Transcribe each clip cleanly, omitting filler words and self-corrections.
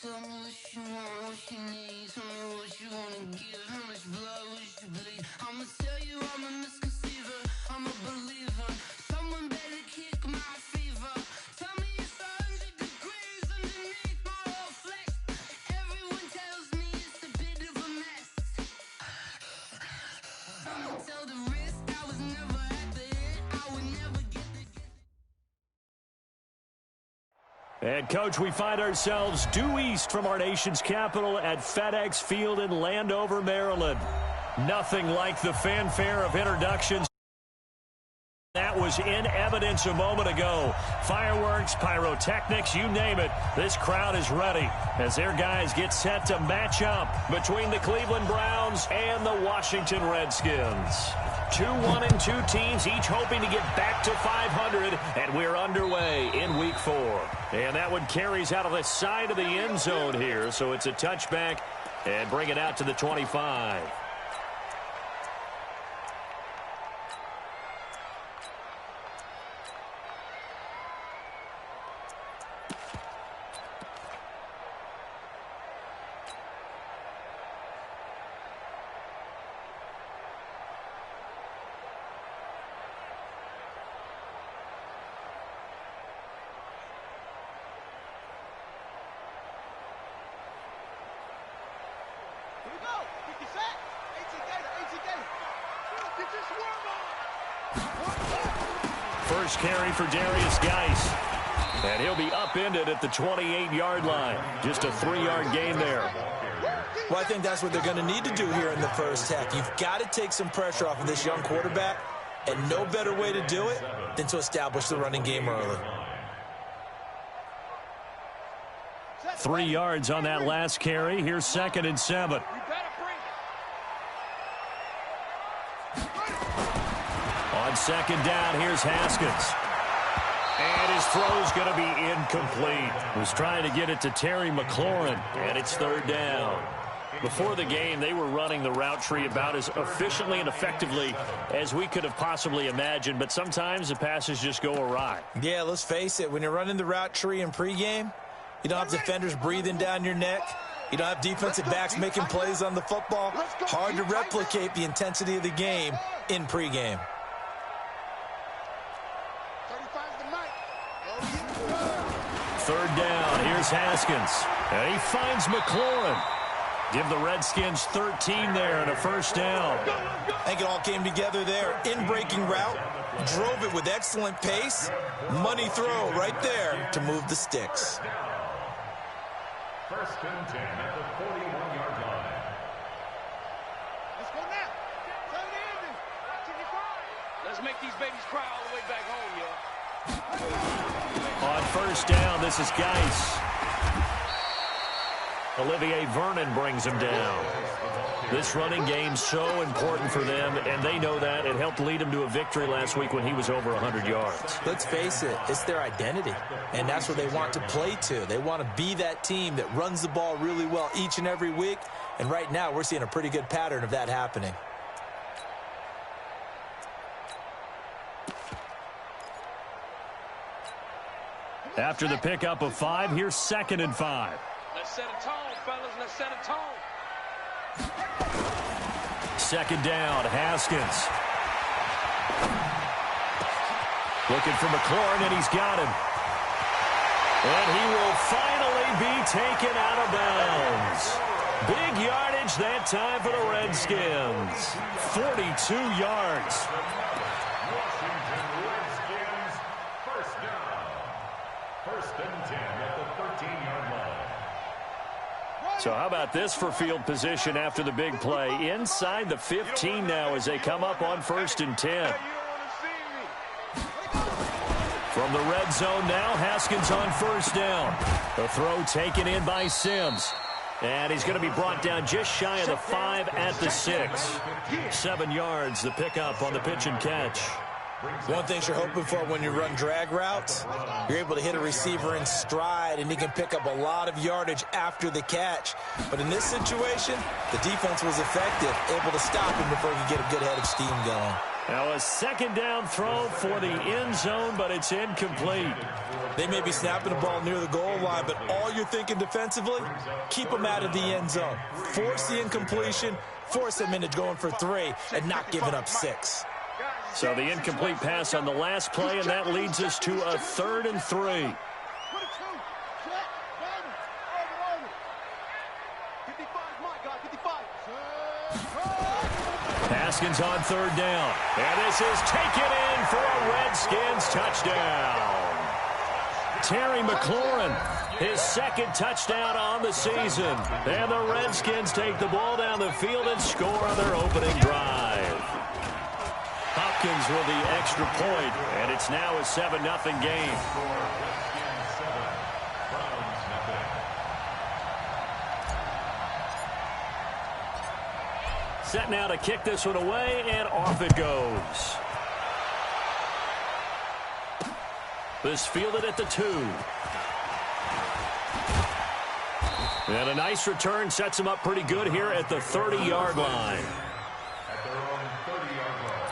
Tell me what you want, what you need. Tell me what you wanna give. How much blood would you bleed? I'ma tell you I'm a misconceiver. I'm a believer. Someone better kick my fever. Tell me it's 100 degrees underneath my whole flesh. Everyone tells me it's a bit of a mess. Someone tell the risk I was never at the hit. I would never get the. And, Coach, we find ourselves due east from our nation's capital at FedEx Field in Landover, Maryland. Nothing like the fanfare of introductions that was in evidence a moment ago. Fireworks, pyrotechnics, you name it. This crowd is ready as their guys get set to match up between the Cleveland Browns and the Washington Redskins. 2-1-2 teams, each hoping to get back to 500, and we're underway in Week 4. And that one carries out of the side of the end zone here, so it's a touchback and bring it out to the 25. First carry for Darius Geis. And he'll be upended at the 28-yard line. Just a 3-yard gain there. Well, I think that's what they're going to need to do here in the first half. You've got to take some pressure off of this young quarterback, and no better way to do it than to establish the running game early. 3 yards on that last carry. Here's 2nd and 7. On 2nd down, here's Haskins. And his throw's going to be incomplete. Was trying to get it to Terry McLaurin, and it's 3rd down. Before the game, they were running the route tree about as efficiently and effectively as we could have possibly imagined, but sometimes the passes just go awry. Yeah, let's face it. When you're running the route tree in pregame, you don't have defenders breathing down your neck. You don't have defensive backs making plays on the football. Hard to replicate the intensity of the game in pregame. 3rd down, here's Haskins. And he finds McLaurin. Give the Redskins 13 there and a 1st down. I think it all came together there. In-breaking route, drove it with excellent pace. Money throw right there to move the sticks. 1st and 10 at the 41-yard line. Let's go now. Turn it in. Let's make these babies cry all the way back home, y'all. On 1st down, this is Geis. Olivier Vernon brings him down. This running game's so important for them, and they know that. It helped lead them to a victory last week when he was over 100 yards. Let's face it, it's their identity, and that's what they want to play to. They want to be that team that runs the ball really well each and every week, and right now we're seeing a pretty good pattern of that happening. After the pickup of 5, here's 2nd and 5. Let's set a tone, fellas. Let's set a tone. 2nd down, Haskins. Looking for McLaurin, and he's got him. And he will finally be taken out of bounds. Big yardage that time for the Redskins. 42 yards. Washington Redskins, 1st down. 1st and 10 at the 13-yard line. So how about this for field position after the big play? Inside the 15 now as they come up on 1st and 10. From the red zone now, Haskins on 1st down. The throw taken in by Sims. And he's going to be brought down just shy of the 5 at the 6. 7 yards, the pickup on the pitch and catch. One thing you're hoping for when you run drag routes, you're able to hit a receiver in stride, and he can pick up a lot of yardage after the catch. But in this situation, the defense was effective, able to stop him before he could get a good head of steam going. Now a second down throw for the end zone, but it's incomplete. They may be snapping the ball near the goal line, but all you're thinking defensively, keep them out of the end zone. Force the incompletion, force them into going for 3, and not giving up 6. So the incomplete pass on the last play, and that leads us to a 3rd and 3. Haskins on 3rd down. And this is taken in for a Redskins touchdown. Terry McLaurin, his 2nd touchdown on the season. And the Redskins take the ball down the field and score on their opening drive. Hopkins with the extra point, and it's now a 7-0 game. Set now to kick this one away, and off it goes. This fielded at the 2. And a nice return sets him up pretty good here at the 30-yard line. At their own 30-yard line.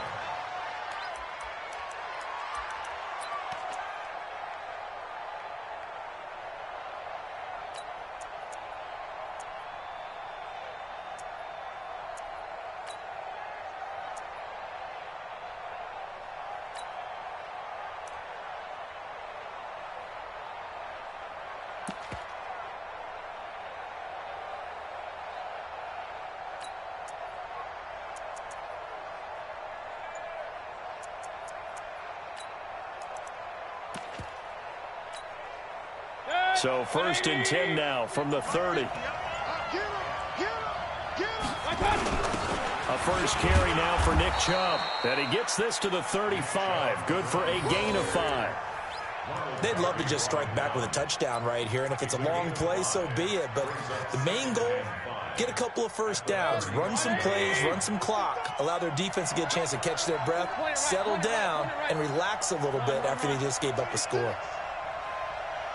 So 1st and 10 now from the 30. A first carry now for Nick Chubb. And he gets this to the 35. Good for a gain of 5. They'd love to just strike back with a touchdown right here, and if it's a long play, so be it. But the main goal, get a couple of first downs, run some plays, run some clock, allow their defense to get a chance to catch their breath, settle down, and relax a little bit after they just gave up a score.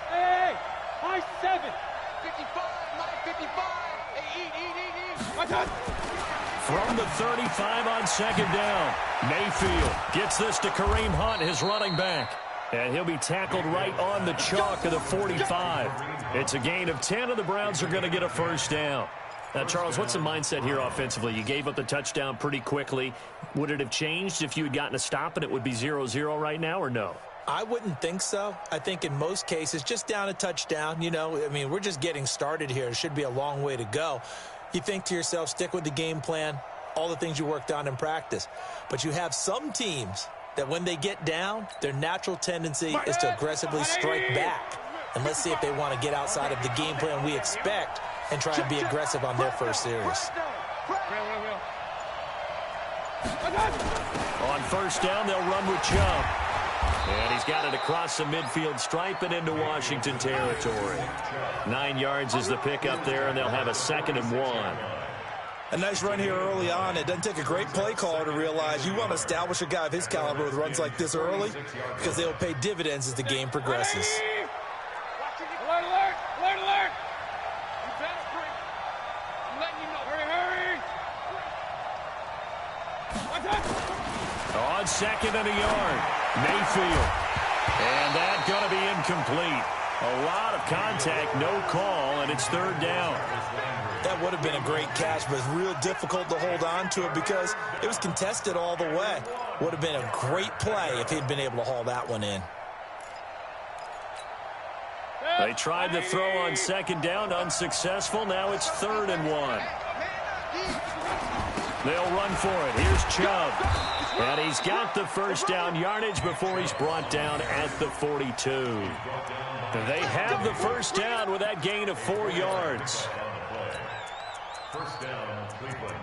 Hey, high 7. 55, Mike, 55. Hey, eat. My God. From the 35 on 2nd down, Mayfield gets this to Kareem Hunt, his running back. And he'll be tackled right on the chalk of the 45. It's a gain of 10, and the Browns are going to get a first down. Now, Charles, what's the mindset here offensively? You gave up the touchdown pretty quickly. Would it have changed if you had gotten a stop and it would be 0-0 right now, or no? I wouldn't think so. I think in most cases, just down a touchdown, you know, I mean, we're just getting started here. It should be a long way to go. You think to yourself, stick with the game plan, all the things you worked on in practice. But you have some teams that when they get down, their natural tendency is to aggressively strike back. And let's see if they want to get outside of the game plan we expect and try and be aggressive on their first series. On first down, they'll run with Chubb. And he's got it across the midfield stripe and into Washington territory. 9 yards is the pickup there, and they'll have a 2nd and 1. A nice run here early on. It doesn't take a great play caller to realize you want to establish a guy of his caliber with runs like this early because they'll pay dividends as the game progresses. Alert, alert, alert, alert. You better break. I'm letting you know. Hurry, hurry. On 2nd and a yard, Mayfield. And that's going to be incomplete. A lot of contact, no call, and it's 3rd down. That would have been a great catch, but it's real difficult to hold on to it because it was contested all the way. Would have been a great play if he'd been able to haul that one in. They tried to throw on 2nd down, unsuccessful. Now it's 3rd and 1. They'll run for it. Here's Chubb. And he's got the first down yardage before he's brought down at the 42. They have the first down with that gain of 4 yards. First down, Cleveland.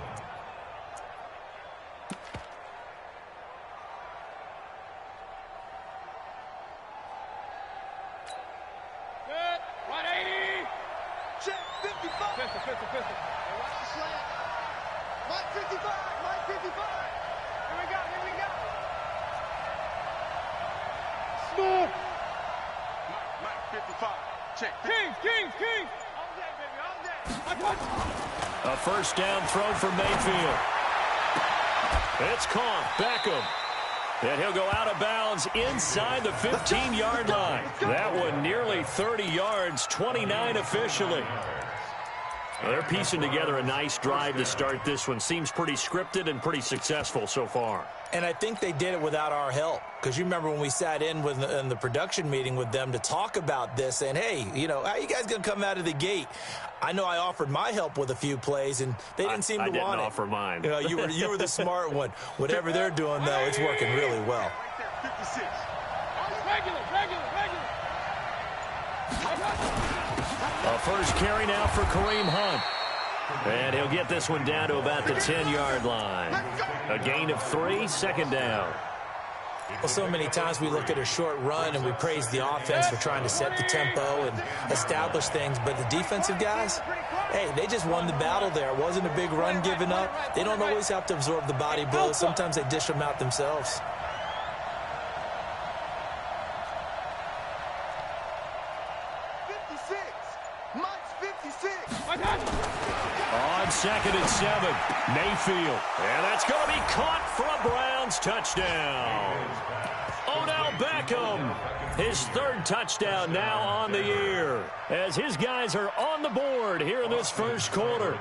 Good. 180. Check 55. Pistol. Hey, watch the slant. Mike 55. Here we go. Smooth. Mike 55. Check. Kings. All day, baby, all day. A first down throw for Mayfield. It's caught. Beckham. And he'll go out of bounds inside the 15-yard line. That one nearly 30 yards, 29 officially. Well, they're piecing together a nice drive to start this one. Seems pretty scripted and pretty successful so far. And I think they did it without our help. Because you remember when we sat in the production meeting with them to talk about this, and hey, you know, how you guys going to come out of the gate? I know I offered my help with a few plays, and they didn't seem to want it. I didn't offer mine. You know, you were the smart one. Whatever they're doing, though, it's working really well. 56. A first carry now for Kareem Hunt. And he'll get this one down to about the 10-yard line. A gain of 3, second down. Well, so many times we look at a short run and we praise the offense for trying to set the tempo and establish things. But the defensive guys, hey, they just won the battle there. It wasn't a big run given up. They don't always have to absorb the body blows. Sometimes they dish them out themselves. On 2nd and 7, Mayfield. And that's going to be caught for a Browns touchdown. Odell Beckham, his 3rd touchdown now on the year, as his guys are on the board here in this first quarter.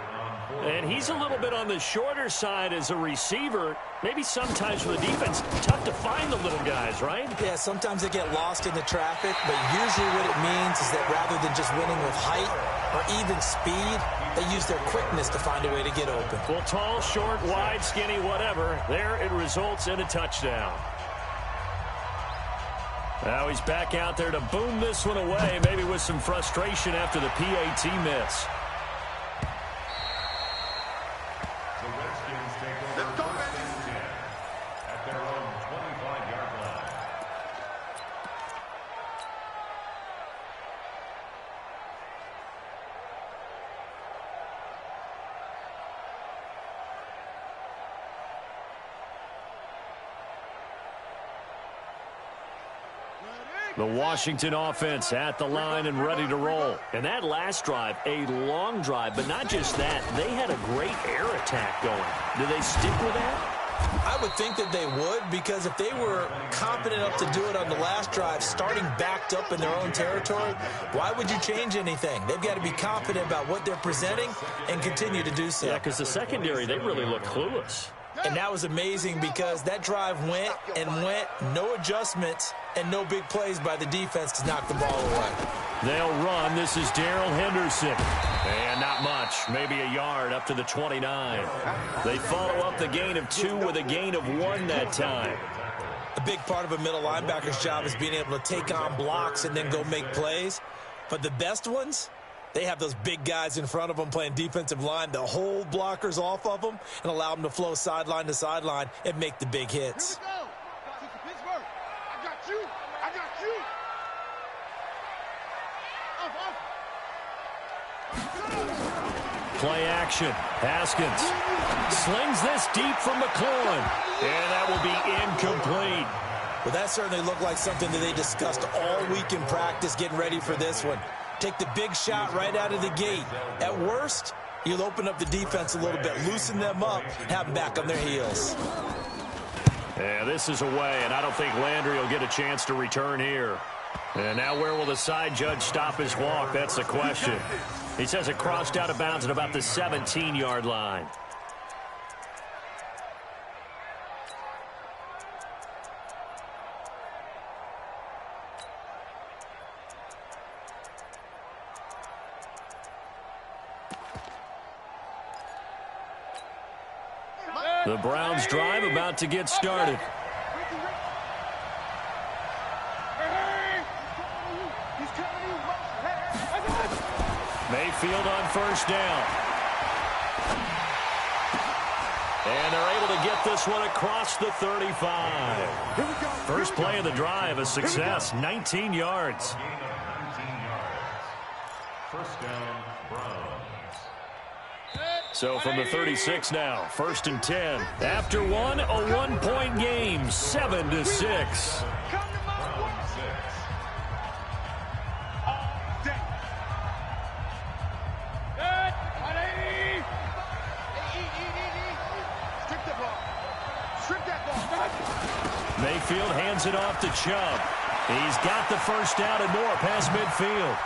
And he's a little bit on the shorter side as a receiver. Maybe sometimes for the defense, tough to find the little guys, right? Yeah, sometimes they get lost in the traffic, but usually what it means is that rather than just winning with height or even speed, they use their quickness to find a way to get open. Well, tall, short, wide, skinny, whatever, there it results in a touchdown. Now he's back out there to boom this one away, maybe with some frustration after the PAT miss. The Redskins take over first and 10 at their own 25-yard line. The Washington offense at the line and ready to roll. And that last drive, a long drive, but not just that. They had a great air attack going. Do they stick with that? I would think that they would, because if they were confident enough to do it on the last drive, starting backed up in their own territory, why would you change anything? They've got to be confident about what they're presenting and continue to do so. Yeah, because the secondary, they really look clueless. And that was amazing because that drive went and went, no adjustments, and no big plays by the defense to knock the ball away. They'll run. This is Darrell Henderson. And not much, maybe a yard up to the 29. They follow up the gain of 2 with a gain of 1 that time. A big part of a middle linebacker's job is being able to take on blocks and then go make plays. But the best ones, they have those big guys in front of them playing defensive line to hold blockers off of them and allow them to flow sideline to sideline and make the big hits. Here we go. Pittsburgh. I got you. I got you. Play action. Haskins slings this deep from McLaurin. And that will be incomplete. Well, that certainly looked like something that they discussed all week in practice getting ready for this one. Take the big shot right out of the gate. At worst, you'll open up the defense a little bit, loosen them up, have them back on their heels. Yeah, this is away, and I don't think Landry will get a chance to return here. And now where will the side judge stop his walk? That's the question. He says it crossed out of bounds at about the 17-yard line. The Browns drive about to get started. Mayfield on first down. And they're able to get this one across the 35. First play of the drive, a success, 19 yards. First down, Browns. So from the 36 now, 1st and 10. After one, a 1-point game, 7-6. Mayfield hands it off to Chubb. He's got the first down and more past midfield.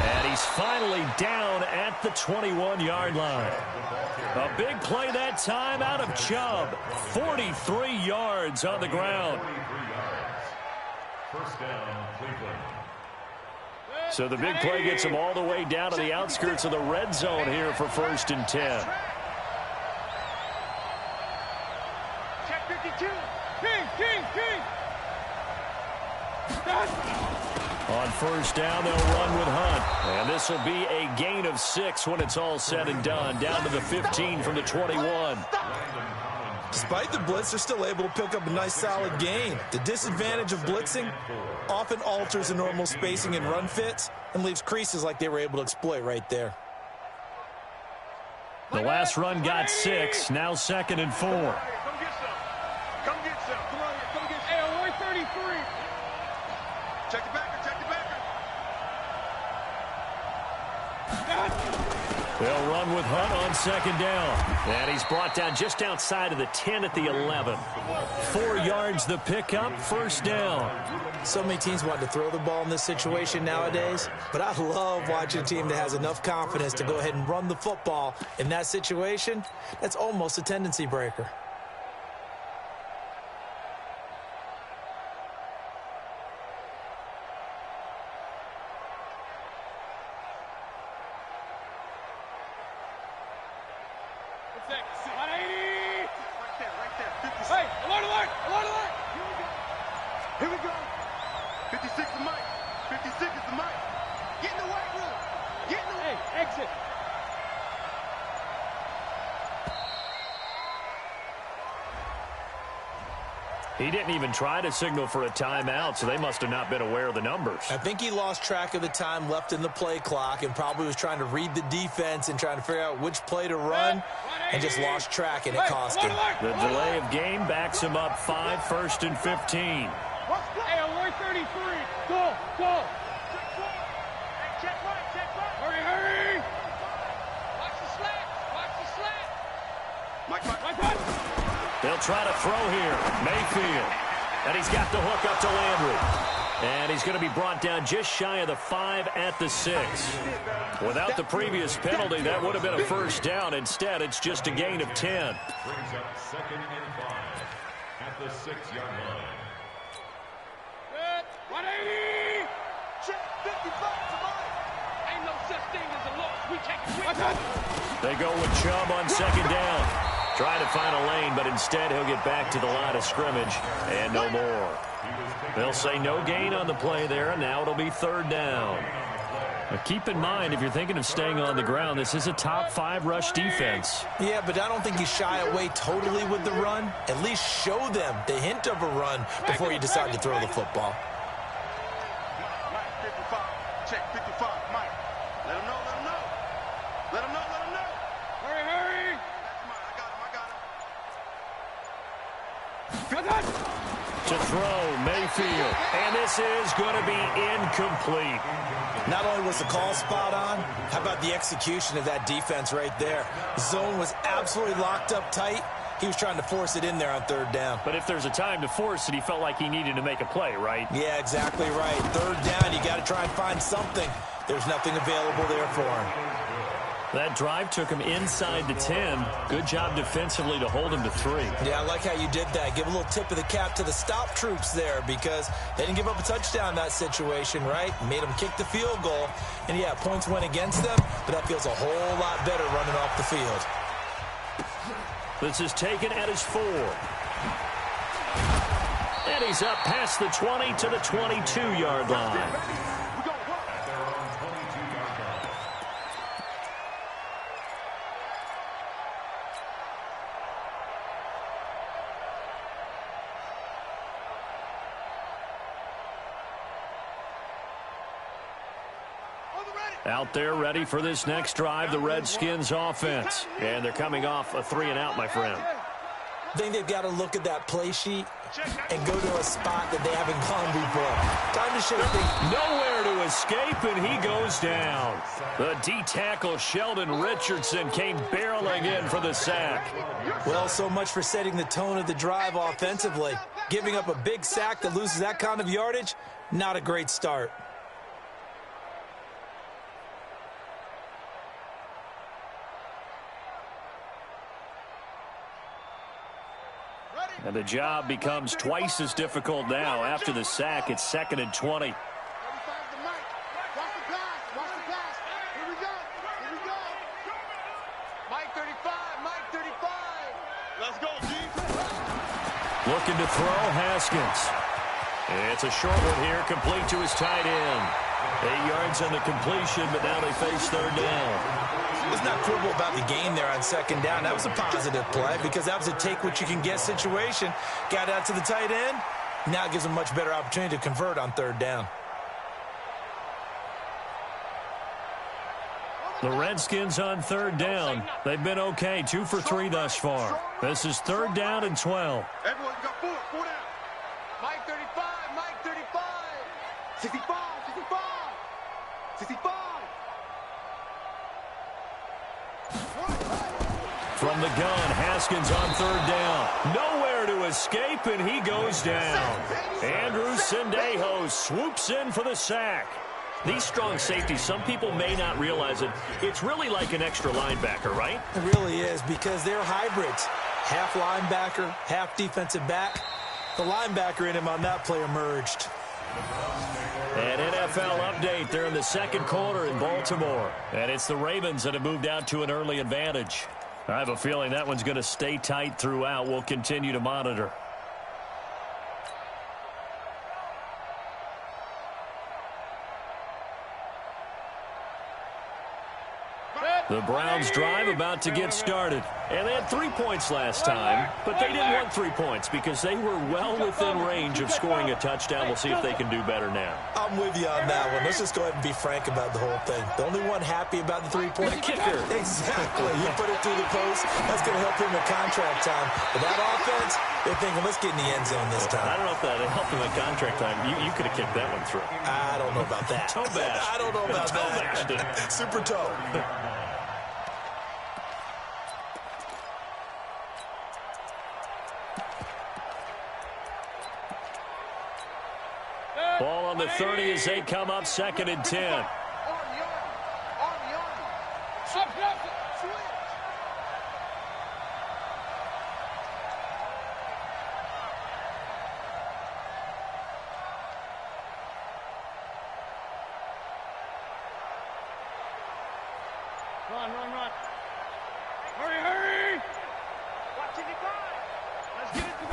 And he's finally down at the 21-yard line. A big play that time out of Chubb. 43 yards on the ground. First down, Cleveland. So the big play gets him all the way down to the outskirts of the red zone here for 1st and 10. Check 52. King. On 1st down, they'll run with Hunt. And this will be a gain of 6 when it's all said and done. Down to the 15 from the 21. Despite the blitz, they're still able to pick up a nice solid gain. The disadvantage of blitzing often alters the normal spacing and run fits and leaves creases like they were able to exploit right there. The last run got 6. Now 2nd and 4. Come get some. Come get some. Come on here. Come get some. Hey, 33. Check the backer. Check the backer. They'll run with Hunt on 2nd down. And he's brought down just outside of the 10 at the 11. 4 yards the pickup, 1st down. So many teams want to throw the ball in this situation nowadays, but I love watching a team that has enough confidence to go ahead and run the football. In that situation, that's almost a tendency breaker. Here we go. 56 is Mike. 56 is the Mike. Get in the white room. Get in the Hey, exit. He didn't even try to signal for a timeout, so they must have not been aware of the numbers. I think he lost track of the time left in the play clock and probably was trying to read the defense and trying to figure out which play to run and just lost track, and it cost him. The delay of game backs him up 5, 1st and 15. Hey, on 33. Go. Hey, check right. Hurry. Watch the slat. Mike. They'll try to throw here. Mayfield. And he's got the hook up to Landry. And he's going to be brought down just shy of the 5 at the 6. Without the previous penalty, that would have been a 1st down. Instead, it's just a gain of 10. Brings up 2nd and 5 at the 6-yard line. 180. Check 55 to Mike. Ain't no such thing as a loss. We take it with. They go with Chubb on 2nd down. Trying to find a lane, but instead he'll get back to the line of scrimmage and no more. They'll say no gain on the play there, and now it'll be 3rd down. Now keep in mind, if you're thinking of staying on the ground, this is a top 5 rush defense. Yeah, but I don't think you shy away totally with the run. At least show them the hint of a run before you decide to throw the football. Mike, 55. Check 55. Mike. Let him know. Hurry. To throw, Mayfield. And this is going to be incomplete. Not only was the call spot on, how about the execution of that defense right there? The zone was absolutely locked up tight. He was trying to force it in there on 3rd down. But if there's a time to force it, he felt like he needed to make a play, right? Yeah, exactly right. 3rd down, you got to try and find something. There's nothing available there for him. That drive took him inside the 10. Good job defensively to hold him to 3. Yeah, I like how you did that. Give a little tip of the cap to the stop troops there because they didn't give up a touchdown in that situation, right? Made them kick the field goal. And, yeah, points went against them, but that feels a whole lot better running off the field. This is taken at his 4. And he's up past the 20 to the 22-yard line. Out there ready for this next drive, the Redskins offense. And they're coming off a 3-and-out, my friend. I think they've got to look at that play sheet and go to a spot that they haven't gone before. Time to shift things. Nowhere to escape, and he goes down. The D-tackle Sheldon Richardson came barreling in for the sack. Well, so much for setting the tone of the drive offensively. Giving up a big sack that loses that kind of yardage, not a great start. And the job becomes twice as difficult now. After the sack, it's 2nd and 20. Looking to throw, Haskins. It's a short one here, complete to his tight end. 8 yards on the completion, but now they face 3rd down. Let's not quibble about the gain there on 2nd down. That was a positive play because that was a take-what-you-can-get situation. Got out to the tight end. Now it gives them a much better opportunity to convert on 3rd down. The Redskins on 3rd down. They've been okay, 2 for 3 thus far. This is 3rd down and 12. Everyone got 4 down. Mike 35, Mike 35. 65, 65. 65. From the gun, Haskins on 3rd down. Nowhere to escape, and he goes down. Andrew Sendejo swoops in for the sack. These strong safeties, some people may not realize it. It's really like an extra linebacker, right? It really is because they're hybrids. Half linebacker, half defensive back. The linebacker in him on that play emerged. An NFL update. They're in the 2nd quarter in Baltimore. And it's the Ravens that have moved out to an early advantage. I have a feeling that one's going to stay tight throughout. We'll continue to monitor. The Browns drive about to get started. And they had 3 points last time, but they didn't want 3 points because they were well within range of scoring a touchdown. We'll see if they can do better now. I'm with you on that one. Let's just go ahead and be frank about the whole thing. The only one happy about the 3-point kicker. Exactly. You put it through the post. That's going to help him in contract time. But that offense, they're thinking, let's get in the end zone this time. I don't know if that helped him in contract time. You could have kicked that one through. I don't know about that. Toe bash. I don't know about toe that. Bashed. Super toe. Ball on the 30 as they come up 2nd and 10. Run. Hurry. Watch it, you guys. Let's get it to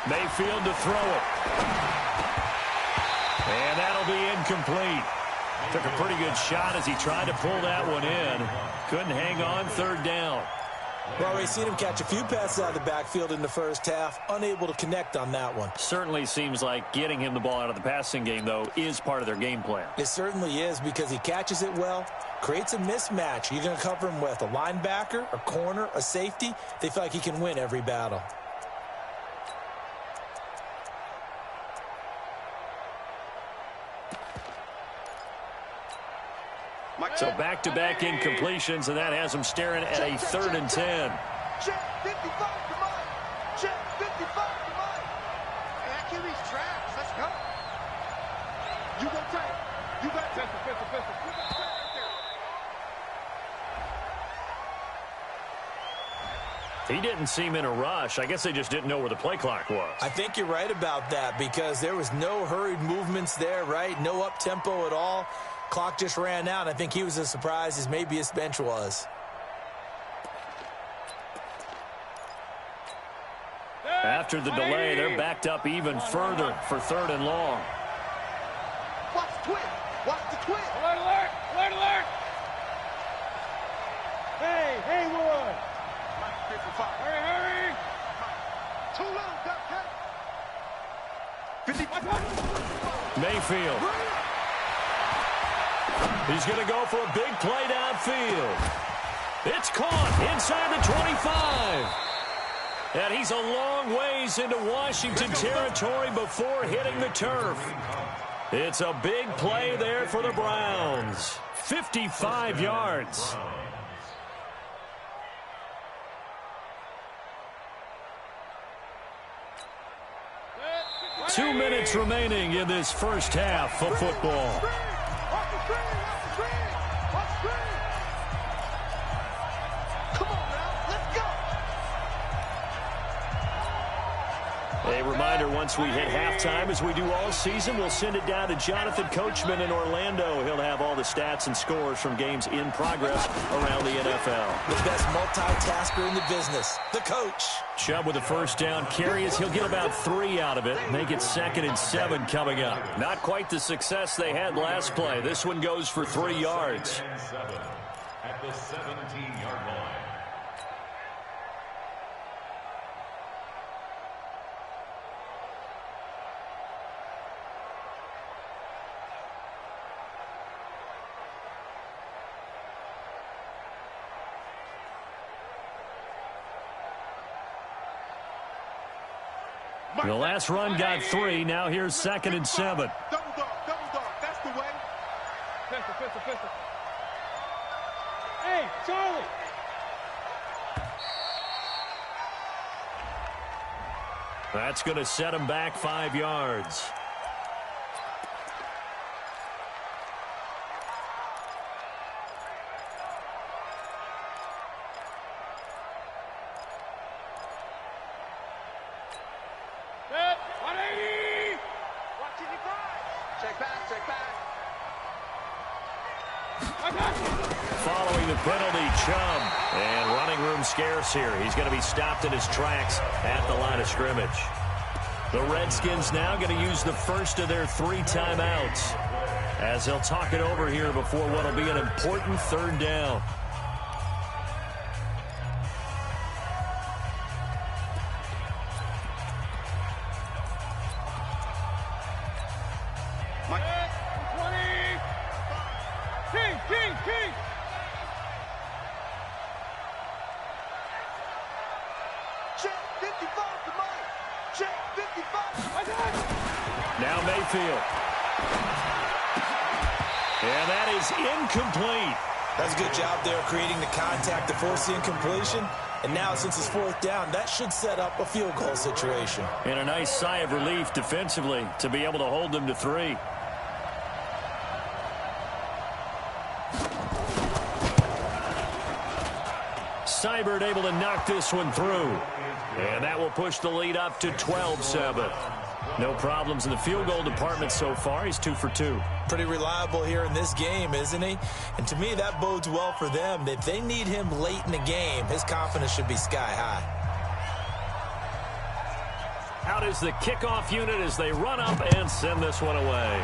Mayfield to throw it. And that'll be incomplete. Took a pretty good shot as he tried to pull that one in. Couldn't hang on 3rd down. Well, we've seen him catch a few passes out of the backfield in the first half. Unable to connect on that one. Certainly seems like getting him the ball out of the passing game, though, is part of their game plan. It certainly is because he catches it well, creates a mismatch. You're going to cover him with a linebacker, a corner, a safety. They feel like he can win every battle. So back-to-back incompletions, and that has him staring at a 3rd and 10. Check 55 to Mike. Check 55 to Mike. Hey, that QB's trash. Let's go. You go take. You got pistol. You got right He didn't seem in a rush. I guess they just didn't know where the play clock was. I think you're right about that because there was no hurried movements there, right? No up-tempo at all. Clock just ran out. I think he was as surprised as maybe his bench was. After the delay, they're backed up even further for 3rd and long. Watch the twist. Watch the twist. Alert. Hey, Haywood. Mike 55. Hurry. Too little, Duck. 55. Mayfield. He's going to go for a big play downfield. It's caught inside the 25. And he's a long ways into Washington territory before hitting the turf. It's a big play there for the Browns. 55 yards. Two minutes remaining in this first half of football. A reminder, once we hit halftime, as we do all season, we'll send it down to Jonathan Coachman in Orlando. He'll have all the stats and scores from games in progress around the NFL. The best multitasker in the business, the coach. Chubb with the first down carries. He'll get about 3 out of it. Make it 2nd and 7 coming up. Not quite the success they had last play. This one goes for 3 yards. At the 17-yard line. The last run got 3. Now here's 2nd and 7. Double dog. That's the way. Pistol. Hey, Charlie. That's going to set him back 5 yards. Following the penalty, Chubb. And running room scarce here. He's going to be stopped in his tracks at the line of scrimmage. The Redskins now going to use the first of their 3 timeouts as they'll talk it over here before what will be an important 3rd down. Now Mayfield. And that is incomplete. That's a good job there creating the contact to force the incompletion. And now, since it's 4th down, that should set up a field goal situation. And a nice sigh of relief defensively to be able to hold them to 3. Seibert able to knock this one through. And that will push the lead up to 12-7. No problems in the field goal department so far. He's 2 for 2. Pretty reliable here in this game, isn't he? And to me, that bodes well for them. If they need him late in the game, his confidence should be sky high. Out is the kickoff unit as they run up and send this one away.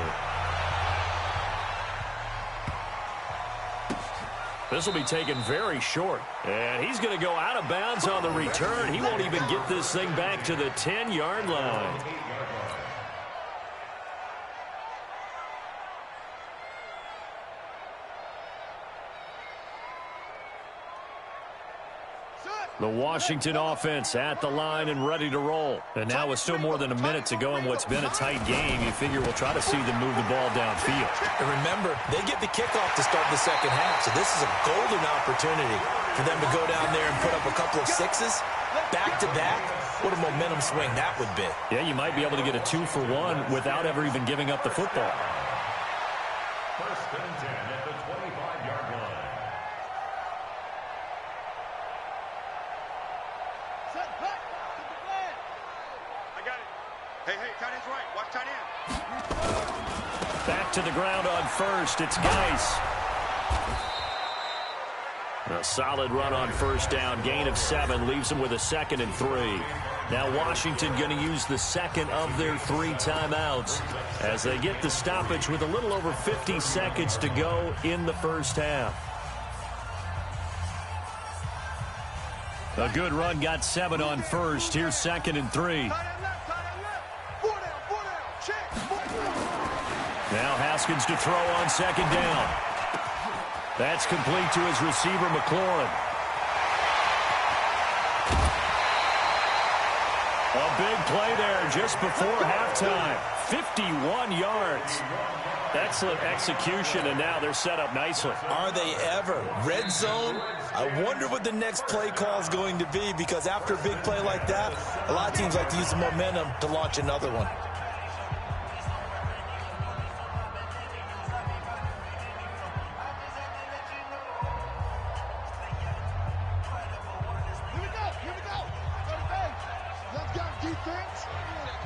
This will be taken very short. And he's going to go out of bounds on the return. He won't even get this thing back to the 10-yard line. The Washington offense at the line and ready to roll. And now with still more than a minute to go in what's been a tight game, you figure we'll try to see them move the ball downfield. And remember, they get the kickoff to start the 2nd half, so this is a golden opportunity for them to go down there and put up a couple of 6s back-to-back. What a momentum swing that would be. Yeah, you might be able to get a 2-for-1 without ever even giving up the football. 1st and 10 at the 25-yard line. I got it. Hey, tight end's right. Watch tight end. Back to the ground on 1st. It's Geis. A solid run on 1st down. Gain of 7 leaves him with a 2nd and 3. Now Washington going to use the 2nd of their 3 timeouts as they get the stoppage with a little over 50 seconds to go in the 1st half. A good run, got 7 on 1st. Here's 2nd and 3. Now Haskins to throw on 2nd down. That's complete to his receiver, McLaurin. A big play there just before halftime. 51 yards. Excellent execution, and now they're set up nicely. Are they ever? Red zone? I wonder what the next play call is going to be, because after a big play like that, a lot of teams like to use the momentum to launch another one.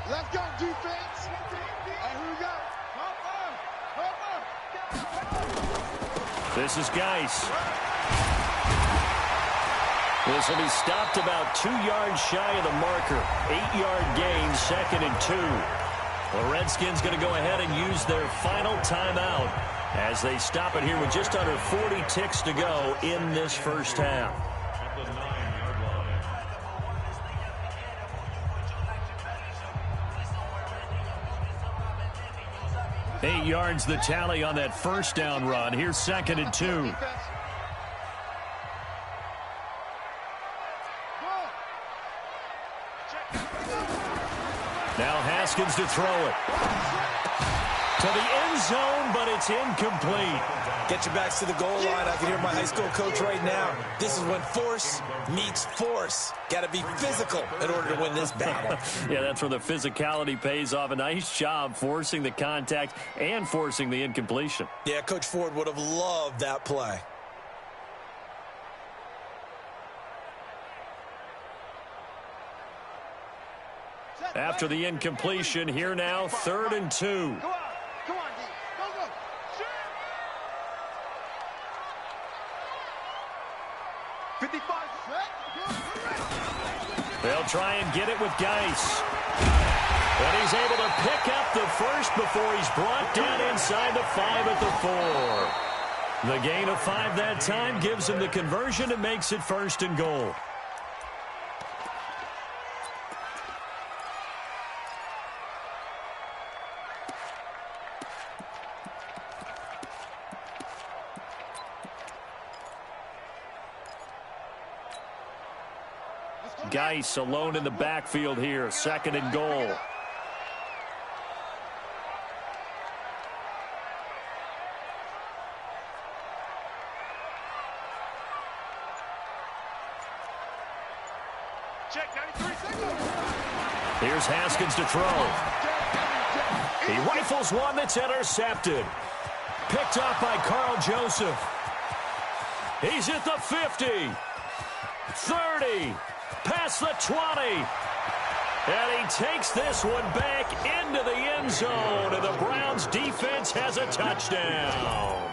Let's go, defense. And here we go. This is Geis. This will be stopped about 2 yards shy of the marker. 8-yard gain, 2nd and 2. The Redskins going to go ahead and use their final timeout as they stop it here with just under 40 ticks to go in this first half. At the 9-yard line. 8 yards the tally on that first down run. Here's 2nd and 2. Now Haskins to throw it. To the end zone, but it's incomplete. Get your backs to the goal line. I can hear my high school coach right now. This is when force meets force. Got to be physical in order to win this battle. Yeah, that's where the physicality pays off. A nice job forcing the contact and forcing the incompletion. Yeah, Coach Ford would have loved that play. After the incompletion, here now, 3rd and 2. Come on, D. Go, go. Shoot. 55. They'll try and get it with Geis. And he's able to pick up the first before he's brought down inside the 5 at the 4. The gain of 5 that time gives him the conversion and makes it 1st and goal. Geis alone in the backfield here. 2nd and goal. Check, 93 seconds. Here's Haskins to throw. He rifles one that's intercepted. Picked up by Carl Joseph. He's at the 50. 30. Past the 20. And he takes this one back into the end zone. And the Browns defense has a touchdown.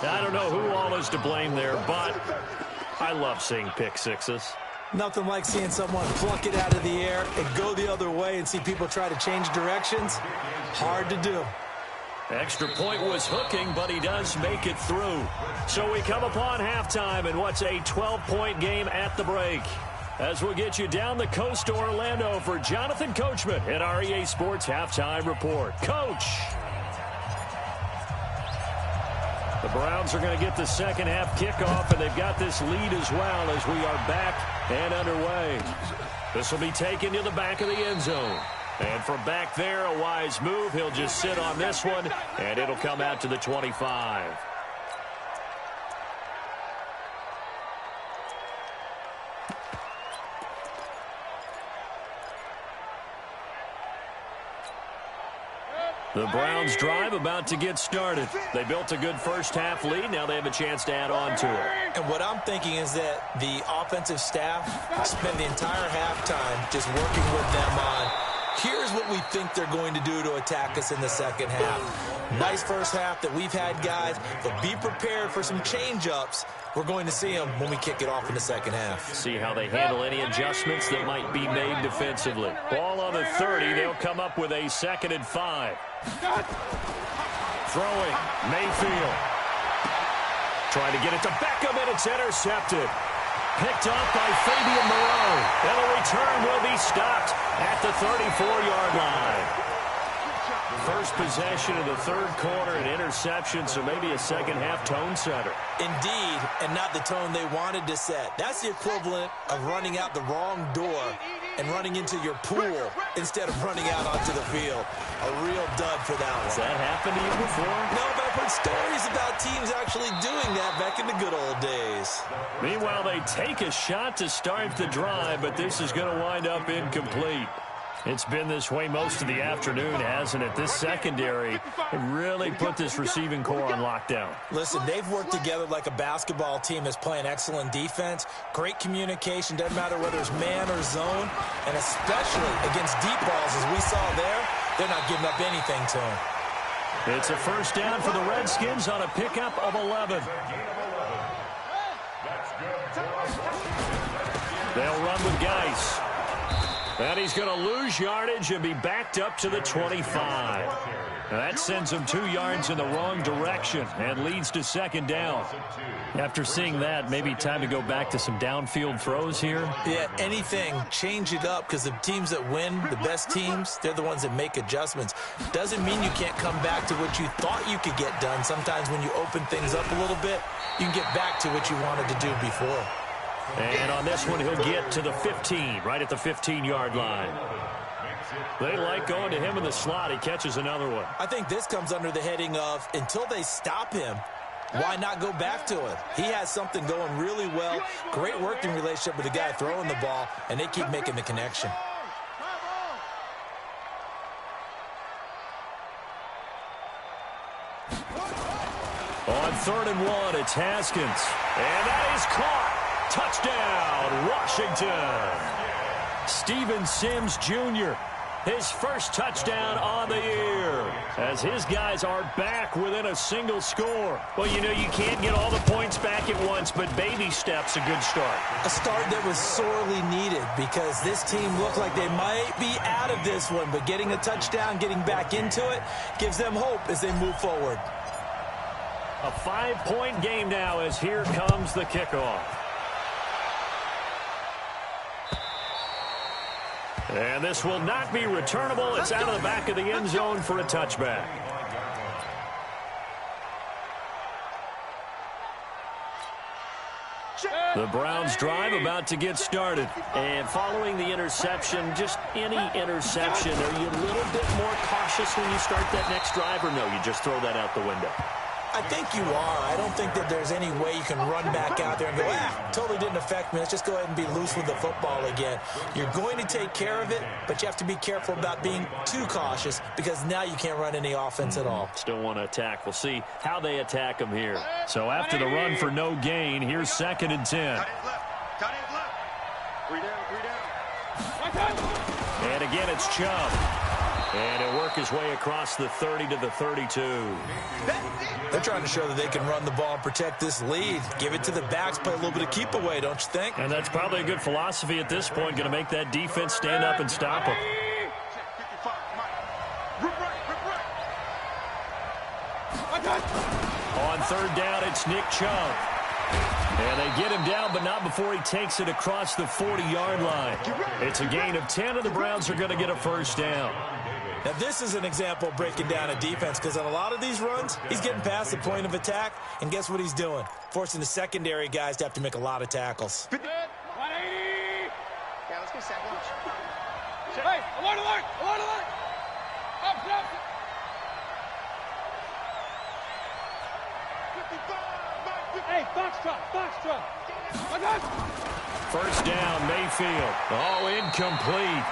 I don't know who all is to blame there, but I love seeing pick sixes. Nothing like seeing someone pluck it out of the air and go the other way and see people try to change directions. Hard to do. Extra point was hooking, but he does make it through. So we come upon halftime in what's a 12-point game at the break. As we'll get you down the coast to Orlando for Jonathan Coachman at our EA Sports Halftime Report. Coach! The Browns are going to get the second half kickoff, and they've got this lead as well as we are back and underway. This will be taken to the back of the end zone. And from back there, a wise move. He'll just sit on this one, and it'll come out to the 25. The Browns drive about to get started. They built a good first half lead. Now they have a chance to add on to it. And what I'm thinking is that the offensive staff spend the entire halftime just working with them on, here's what we think they're going to do to attack us in the second half. Nice first half that we've had, guys, but be prepared for some change-ups. We're going to see them when we kick it off in the second half. See how they handle any adjustments that might be made defensively. Ball on the 30. They'll come up with a 2nd and 5. Throwing. Mayfield. Trying to get it to Beckham, and it's intercepted. Picked up by Fabian Moreau. And the return will be stopped at the 34-yard line. First possession of the third quarter, an interception, so maybe a second-half tone setter. Indeed, and not the tone they wanted to set. That's the equivalent of running out the wrong door and running into your pool instead of running out onto the field. A real dud for that one. Has that happened to you before? No, but I've heard stories about teams actually doing that back in the good old days. Meanwhile, they take a shot to start the drive, but this is going to wind up incomplete. It's been this way most of the afternoon, hasn't it? This secondary really put this receiving core on lockdown. Listen, they've worked together like a basketball team that's playing excellent defense, great communication, doesn't matter whether it's man or zone, and especially against deep balls, as we saw there, they're not giving up anything to them. It's a first down for the Redskins on a pickup of 11. They'll run with Geis. And he's going to lose yardage and be backed up to the 25. Now that sends him 2 yards in the wrong direction and leads to second down. After seeing that, maybe time to go back to some downfield throws here. Yeah, anything. Change it up, because the teams that win, the best teams, they're the ones that make adjustments. Doesn't mean you can't come back to what you thought you could get done. Sometimes when you open things up a little bit, you can get back to what you wanted to do before. And on this one, he'll get to the 15, right at the 15-yard line. They like going to him in the slot. He catches another one. I think this comes under the heading of, until they stop him, why not go back to it? He has something going really well, great working relationship with the guy throwing the ball, and they keep making the connection. On 3rd and 1, it's Haskins. And that is caught. Touchdown, Washington. Steven Sims Jr., his first touchdown on the year, as his guys are back within a single score. Well, you know, you can't get all the points back at once, but baby steps a good start. A start that was sorely needed, because this team looked like they might be out of this one, but getting a touchdown, getting back into it, gives them hope as they move forward. A 5-point game now, as here comes the kickoff. And this will not be returnable. It's out of the back of the end zone for a touchback. The Browns drive about to get started. And following the interception, just any interception, are you a little bit more cautious when you start that next drive, or no, you just throw that out the window? I think you are. I don't think that there's any way you can run back out there and go, totally didn't affect me. Let's just go ahead and be loose with the football again. You're going to take care of it, but you have to be careful about being too cautious, because now you can't run any offense at all. Still want to attack. We'll see how they attack them here. So after the run for no gain, here's 2nd and 10. Cut it left. 3 down. And again, it's Chubb. And he'll work his way across the 30 to the 32. They're trying to show that they can run the ball and protect this lead. Give it to the backs, play a little bit of keep away, don't you think? And that's probably a good philosophy at this point, going to make that defense stand up and stop them. On 3rd down, it's Nick Chubb. And they get him down, but not before he takes it across the 40-yard line. It's a gain of 10, and the Browns are going to get a first down. Now, this is an example of breaking down a defense, because on a lot of these runs, he's getting past the point of attack, and guess what he's doing? Forcing the secondary guys to have to make a lot of tackles. 180! Yeah, let's get set. Watch. Hey, alert, alert, alert, alert! Up, up! 55! Hey, box truck! Okay. First down, Mayfield. Oh, incomplete.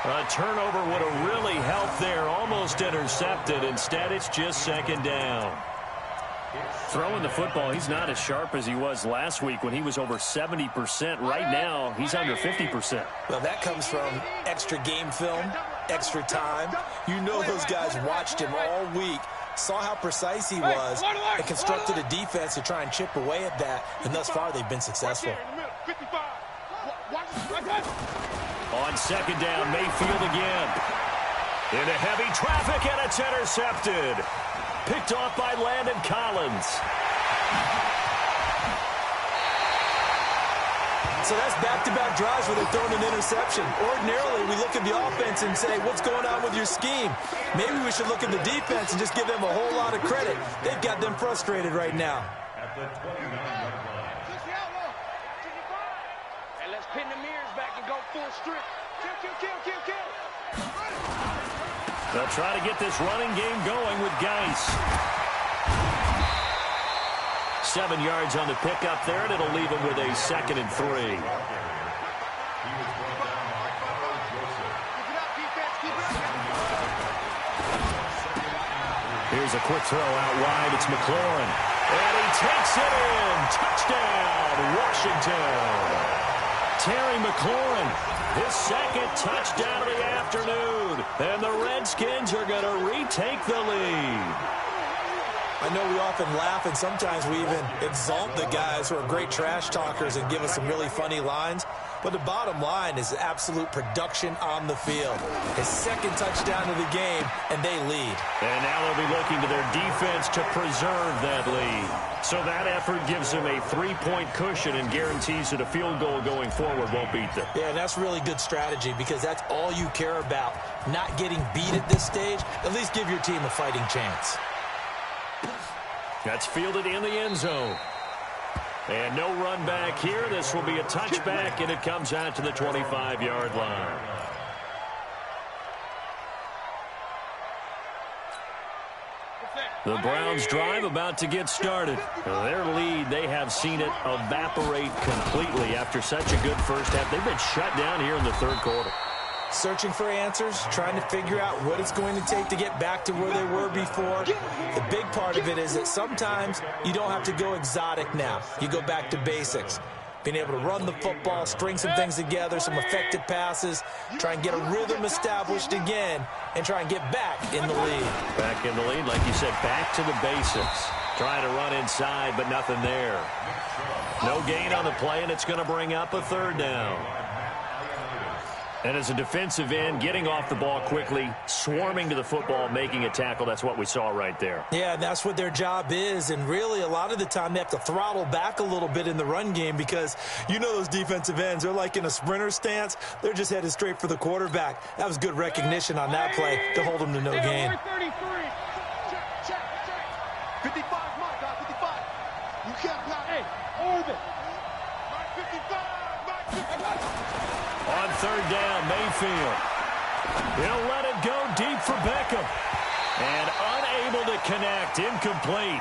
A turnover would have really helped there. Almost intercepted. Instead, it's just 2nd down. Throwing the football, he's not as sharp as he was last week when he was over 70%. Right now, he's under 50%. Well, that comes from extra game film, extra time. You know those guys watched him all week, saw how precise he was, and constructed a defense to try and chip away at that, and thus far they've been successful. 55! On 2nd down, Mayfield again. Into heavy traffic, and it's intercepted. Picked off by Landon Collins. So that's back-to-back drives where they're throwing an interception. Ordinarily, we look at the offense and say, what's going on with your scheme? Maybe we should look at the defense and just give them a whole lot of credit. They've got them frustrated right now. At the 29-yard line. And let's pin the mirrors back and go full strip. Kill, kill, kill, kill, kill. They'll try to get this running game going with Geis. 7 yards on the pickup there, and it'll leave him with a 2nd and 3. Here's a quick throw out wide. It's McLaurin. And he takes it in. Touchdown, Washington. Terry McLaurin, his 2nd touchdown of the afternoon. And the Redskins are going to retake the lead. I know we often laugh, and sometimes we even exalt the guys who are great trash talkers and give us some really funny lines. But the bottom line is absolute production on the field. His 2nd touchdown of the game, and they lead. And now they'll be looking to their defense to preserve that lead. So that effort gives them a 3-point cushion and guarantees that a field goal going forward won't beat them. Yeah, and that's really good strategy because that's all you care about. Not getting beat at this stage, at least give your team a fighting chance. That's fielded in the end zone. And no run back here. This will be a touchback, and it comes out to the 25-yard line. The Browns drive about to get started. Their lead, they have seen it evaporate completely after such a good first half. They've been shut down here in the 3rd quarter. Searching for answers, trying to figure out what it's going to take to get back to where they were before. The big part of it is that sometimes you don't have to go exotic now. You go back to basics. Being able to run the football, string some things together, some effective passes, try and get a rhythm established again, and try and get back in the lead. Back in the lead, like you said, back to the basics. Trying to run inside, but nothing there. No gain on the play, and it's going to bring up a 3rd down. And as a defensive end, getting off the ball quickly, swarming to the football, making a tackle, that's what we saw right there. Yeah, and that's what their job is. And really, a lot of the time, they have to throttle back a little bit in the run game because you know those defensive ends, they're like in a sprinter stance. They're just headed straight for the quarterback. That was good recognition on that play to hold them to no gain. 55, my God, 55. You can't block. Hey, orbit. 55. On 3rd down, Mayfield. He'll let it go deep for Beckham. And unable to connect, incomplete.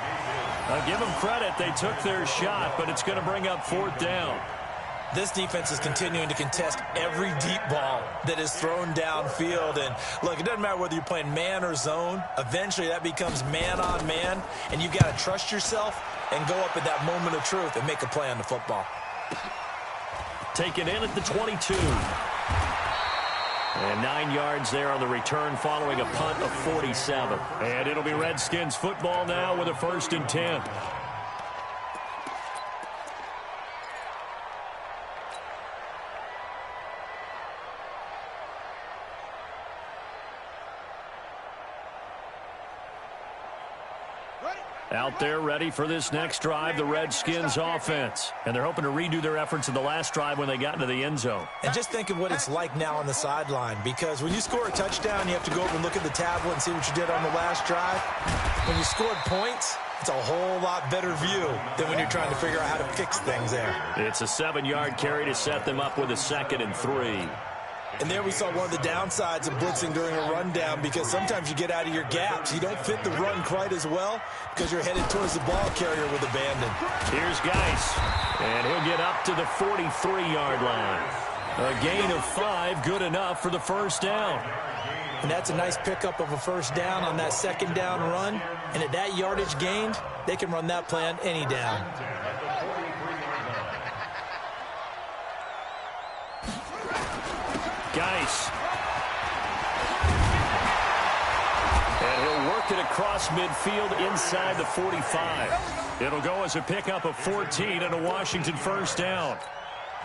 I'll give them credit, they took their shot, but it's going to bring up 4th down. This defense is continuing to contest every deep ball that is thrown downfield. And, look, it doesn't matter whether you're playing man or zone. Eventually, that becomes man-on-man, and you've got to trust yourself and go up at that moment of truth and make a play on the football. Taken in at the 22. And 9 yards there on the return following a punt of 47. And it'll be Redskins football now with a 1st and 10. Out there ready for this next drive, the Redskins offense. And they're hoping to redo their efforts in the last drive when they got into the end zone. And just think of what it's like now on the sideline, because when you score a touchdown, you have to go over and look at the tablet and see what you did on the last drive. When you scored points, it's a whole lot better view than when you're trying to figure out how to fix things there. It's a 7-yard carry to set them up with a 2nd and 3. And there we saw one of the downsides of blitzing during a rundown, because sometimes you get out of your gaps. You don't fit the run quite as well because you're headed towards the ball carrier with abandon. Here's Geis, and he'll get up to the 43-yard line. A gain of 5, good enough for the 1st down. And that's a nice pickup of a 1st down on that 2nd down run. And at that yardage gained, they can run that play on any down. Geis. And he'll work it across midfield inside the 45. It'll go as a pickup of 14 and a Washington 1st down.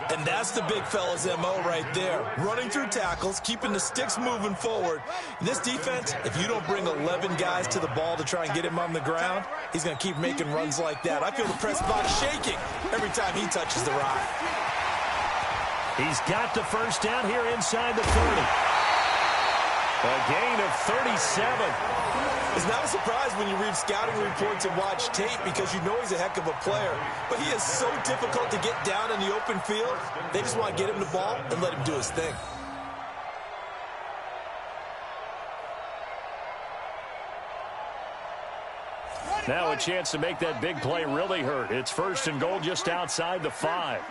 And that's the big fella's MO right there. Running through tackles, keeping the sticks moving forward. This defense, if you don't bring 11 guys to the ball to try and get him on the ground, he's going to keep making runs like that. I feel the press box shaking every time he touches the rock. He's got the first down here inside the 30. A gain of 37. It's not a surprise when you read scouting reports and watch tape because you know he's a heck of a player. But he is so difficult to get down in the open field. They just want to get him the ball and let him do his thing. Now a chance to make that big play really hurt. It's first and goal just outside the 5.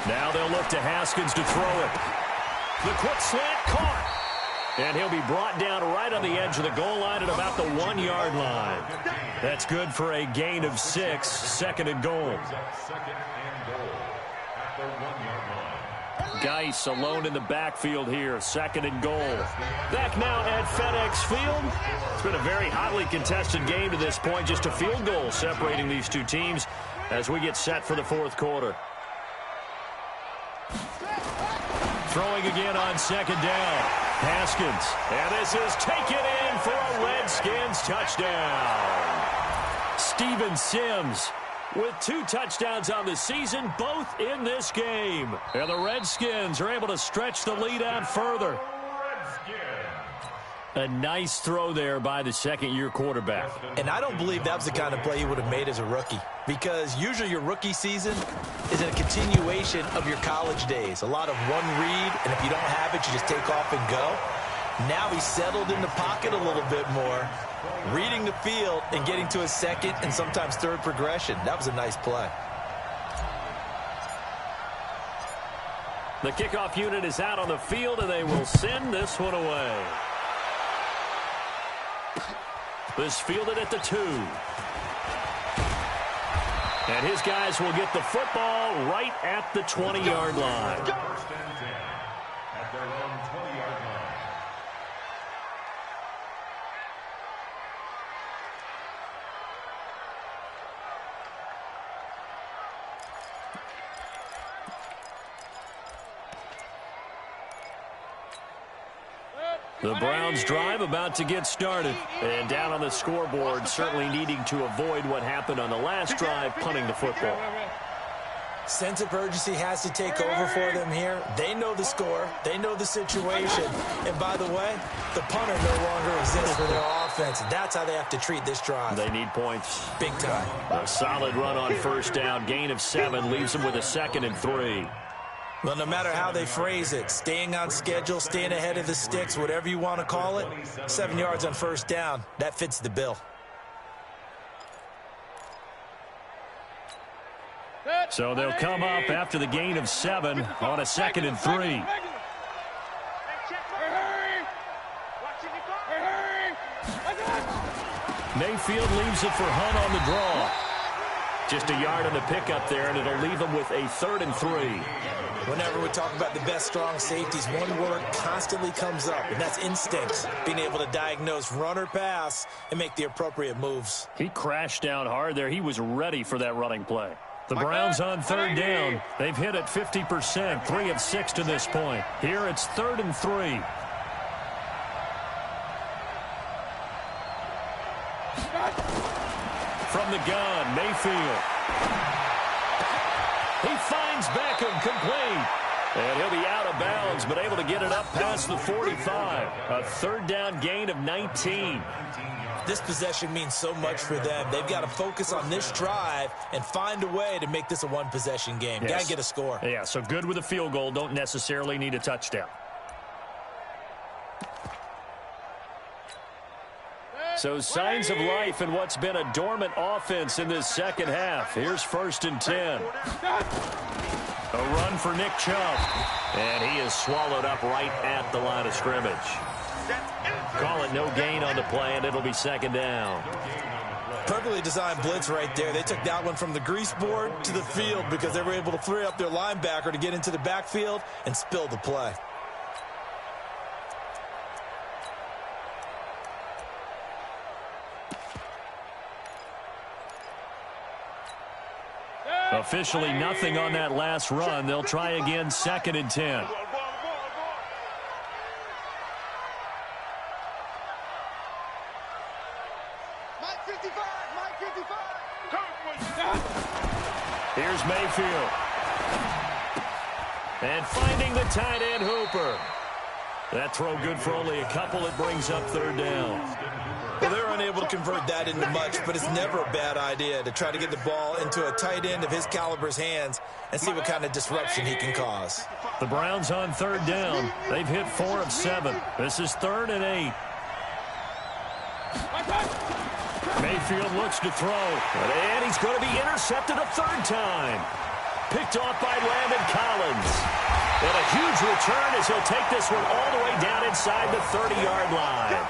Now they'll look to Haskins to throw it. The quick slant caught. And he'll be brought down right on the edge of the goal line at about the 1-yard line. That's good for a gain of 6, second and goal. Geis alone in the backfield here, second and goal. Back now at FedEx Field. It's been a very hotly contested game to this point, just a field goal separating these two teams as we get set for the fourth quarter. Throwing again on second down. Haskins, and this is taken in for a Redskins touchdown. Steven Sims with 2 touchdowns on the season, both in this game. And the Redskins are able to stretch the lead out further. A nice throw there by the second-year quarterback. And I don't believe that was the kind of play he would have made as a rookie, because usually your rookie season is a continuation of your college days. A lot of one read, and if you don't have it, you just take off and go. Now he's settled in the pocket a little bit more, reading the field and getting to his second and sometimes third progression. That was a nice play. The kickoff unit is out on the field, and they will send this one away. This fielded at the 2. And his guys will get the football right at the 20-yard line. First and 10 at their own 20-yard line. The Browns drive about to get started. And down on the scoreboard, certainly needing to avoid what happened on the last drive, punting the football. Sense of urgency has to take over for them here. They know the score. They know the situation. And by the way, the punter no longer exists for their offense. That's how they have to treat this drive. They need points. Big time. A solid run on first down. Gain of 7 leaves them with a 2nd and 3. Well, no matter how they phrase it, staying on schedule, staying ahead of the sticks, whatever you want to call it, 7 yards on first down, that fits the bill. So they'll come up after the gain of 7 on a 2nd and 3. Mayfield leaves it for Hunt on the draw. Just a yard on the pickup there, and it'll leave them with a 3rd and 3. Whenever we talk about the best strong safeties, one word constantly comes up, and that's instincts. Being able to diagnose run or pass and make the appropriate moves. He crashed down hard there. He was ready for that running play. The Browns on 3rd down. They've hit it 50%, 3 of 6 to this point. Here it's 3rd and 3. From the gun, Mayfield. He finds Beckham complete. And he'll be out of bounds, but able to get it up past the 45. A 3rd down gain of 19. This possession means so much for them. They've got to focus on this drive and find a way to make this a one-possession game. Yes. Got to get a score. Yeah, so good with a field goal. Don't necessarily need a touchdown. So signs of life in what's been a dormant offense in this second half. Here's 1st and 10. A run for Nick Chubb. And he is swallowed up right at the line of scrimmage. Call it no gain on the play, and it'll be 2nd down. Perfectly designed blitz right there. They took that one from the grease board to the field because they were able to free up their linebacker to get into the backfield and spill the play. Officially nothing on that last run. They'll try again, 2nd and 10. 55, Mike 55. Here's Mayfield. And finding the tight end Hooper. That throw good for only a couple. It brings up third down. Well, they're unable to convert that into much, but it's never a bad idea to try to get the ball into a tight end of his caliber's hands and see what kind of disruption he can cause. The Browns on third down. They've hit 4 of 7. This is 3rd and 8. Mayfield looks to throw, and he's going to be intercepted a third time. Picked off by Landon Collins. And a huge return as he'll take this one all the way down inside the 30-yard line.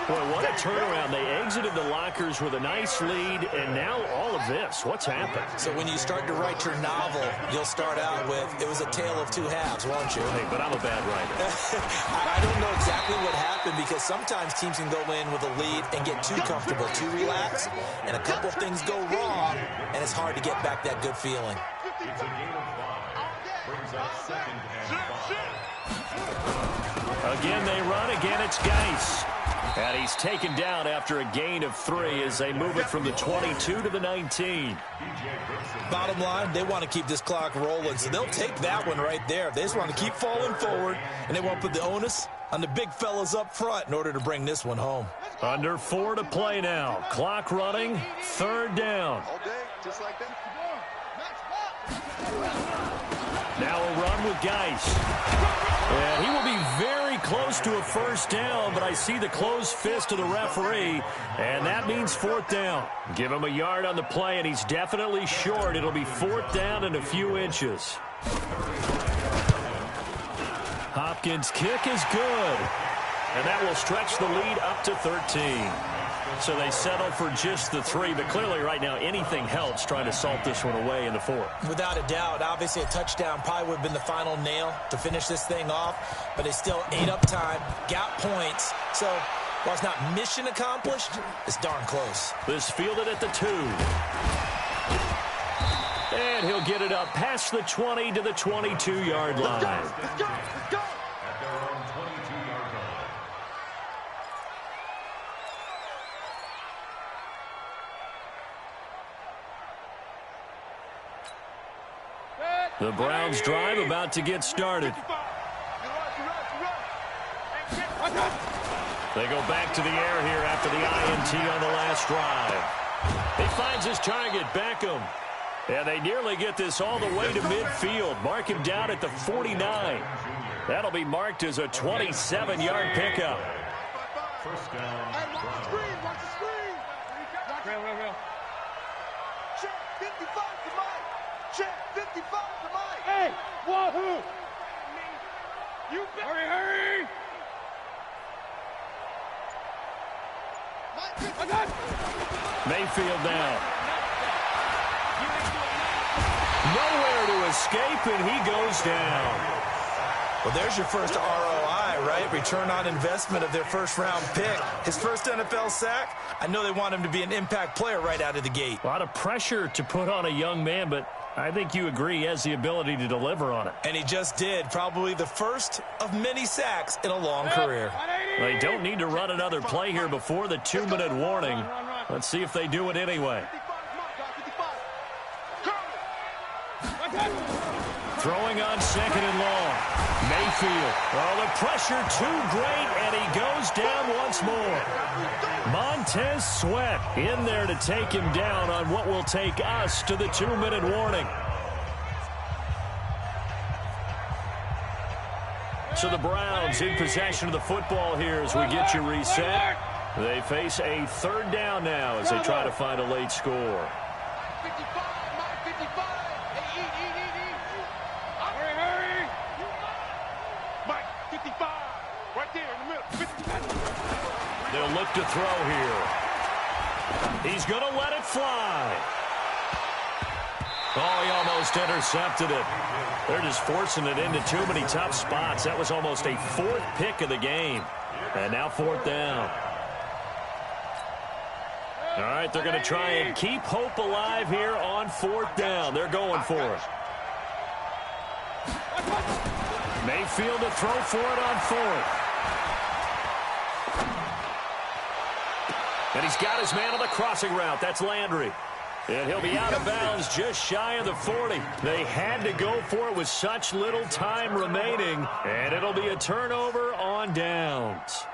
Boy, what a turnaround. They exited the lockers with a nice lead, and now all of this. What's happened? So when you start to write your novel, you'll start out with, it was a tale of two halves, won't you? Hey, but I'm a bad writer. I don't know exactly what happened because sometimes teams can go in with a lead and get too comfortable, too relaxed, and a couple things go wrong, and it's hard to get back that good feeling. It's a gain of 5. Brings up 2nd and 5. Again, they run. Again, it's Geis. And he's taken down after a gain of 3 as they move it from the 22 to the 19. Bottom line, they want to keep this clock rolling, so they'll take that one right there. They just want to keep falling forward, and they want to put the onus on the big fellas up front in order to bring this one home. Under 4 to play now. Clock running. 3rd down. All day, just like that. Now a run with Geis. And he will be very close to a first down, but I see the closed fist of the referee, and that means 4th down. Give him a yard on the play, and he's definitely short. It'll be 4th down and a few inches. Hopkins' kick is good, and that will stretch the lead up to 13. So they settle for just the 3, but clearly right now anything helps trying to salt this one away in the 4th. Without a doubt, obviously a touchdown probably would have been the final nail to finish this thing off, but they still ate up time, got points. So while it's not mission accomplished, it's darn close. This fielded at the 2. And he'll get it up past the 20 to the 22-yard line. Let's go. At their own 22-yard line. The Browns drive about to get started. They go back to the air here after the INT on the last drive. He finds his target, Beckham. And they nearly get this all the way to midfield. Mark him down at the 49. That'll be marked as a 27-yard pickup. First down. Hey, watch the screen. Watch the screen. Real. Check 55 to Mike. Check 55 to Mike. Hey, wahoo! Hurry! Mike 55. I got it. Mayfield now. Nowhere to escape, and he goes down. Well, there's your first ROI, right? Return on investment of their first-round pick. His first NFL sack. I know they want him to be an impact player right out of the gate. A lot of pressure to put on a young man, but I think you agree he has the ability to deliver on it. And he just did. Probably the first of many sacks in a long career. They don't need to run another play here before the 2-minute warning. Let's see if they do it anyway. 55 Mike. Throwing on 2nd and long. Mayfield. Oh, the pressure too great, and he goes down once more. Montez Sweat in there to take him down on what will take us to the 2-minute warning. So the Browns in possession of the football here as we get you reset. They face a 3rd down now as they try to find a late score. 55 Mike 55. Hey, eat. Hurry! Mike 55. Right there in the middle. 55. They'll look to throw here. He's going to let it fly. Oh, he almost intercepted it. They're just forcing it into too many tough spots. That was almost a 4th pick of the game. And now 4th down. All right, they're going to try and keep hope alive here on 4th down. They're going for it. Mayfield to throw for it on 4th. And he's got his man on the crossing route. That's Landry. And he'll be out of bounds just shy of the 40. They had to go for it with such little time remaining. And it'll be a turnover on downs.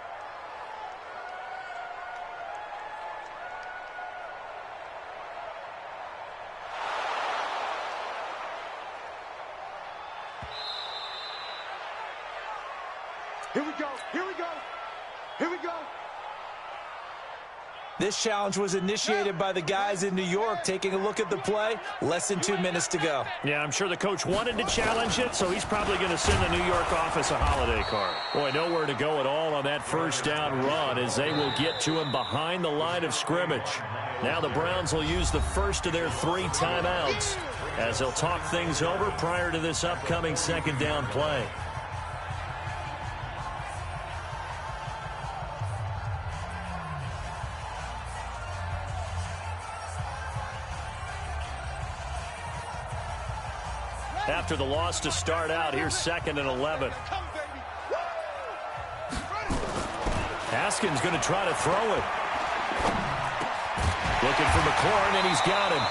Here we go. Here we go. Here we go. This challenge was initiated by the guys in New York. Taking a look at the play, less than 2 minutes to go. Yeah, I'm sure the coach wanted to challenge it, so he's probably going to send the New York office a holiday card. Boy, nowhere to go at all on that first down run as they will get to him behind the line of scrimmage. Now the Browns will use the first of their 3 timeouts as they'll talk things over prior to this upcoming second down play. After the loss to start out, here's 2nd and 11. Haskins going to try to throw it. Looking for McLaurin, and he's got him.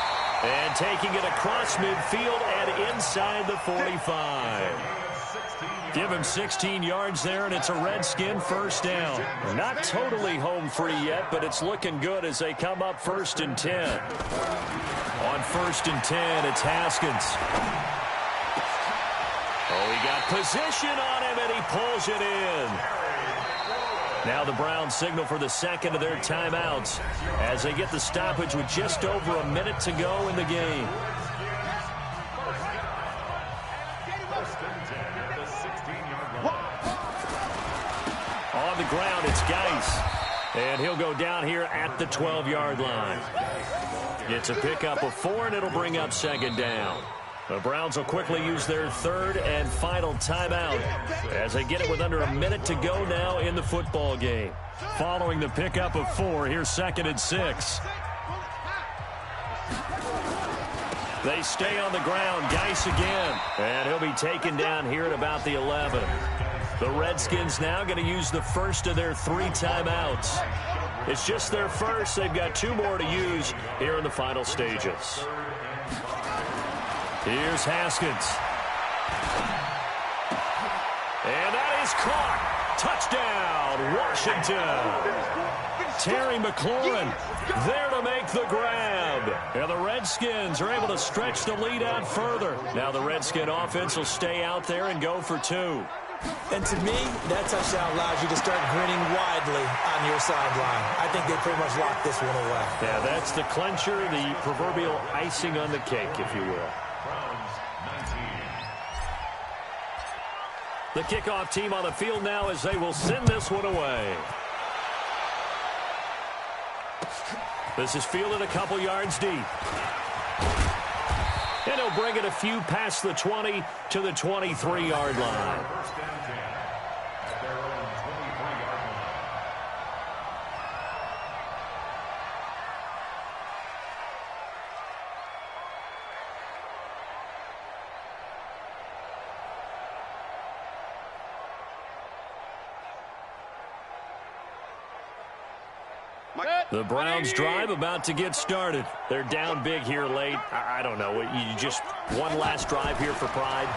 And taking it across midfield and inside the 45. Give him 16 yards there, and it's a Redskin first down. Not totally home free yet, but it's looking good as they come up 1st and 10. On 1st and 10, it's Haskins. Oh, he got position on him, and he pulls it in. Now the Browns signal for the second of their timeouts as they get the stoppage with just over a minute to go in the game. On the ground, it's Geis. And he'll go down here at the 12-yard line. It's a pickup of 4, and it'll bring up 2nd down. The Browns will quickly use their 3rd and final timeout as they get it with under a minute to go now in the football game. Following the pickup of 4, here's 2nd and 6. They stay on the ground. Geis again. And he'll be taken down here at about the 11. The Redskins now going to use the first of their 3 timeouts. It's just their first. They've got 2 more to use here in the final stages. Here's Haskins. And that is caught. Touchdown, Washington. Terry McLaurin there to make the grab. And the Redskins are able to stretch the lead out further. Now the Redskin offense will stay out there and go for 2. And to me, that touchdown allows you to start grinning widely on your sideline. I think they pretty much locked this one away. Yeah, that's the clincher, the proverbial icing on the cake, if you will. The kickoff team on the field now as they will send this one away. This is fielded a couple yards deep. And he'll bring it a few past the 20 to the 23-yard line. The Browns drive about to get started. They're down big here late. I don't know. You just one last drive here for pride.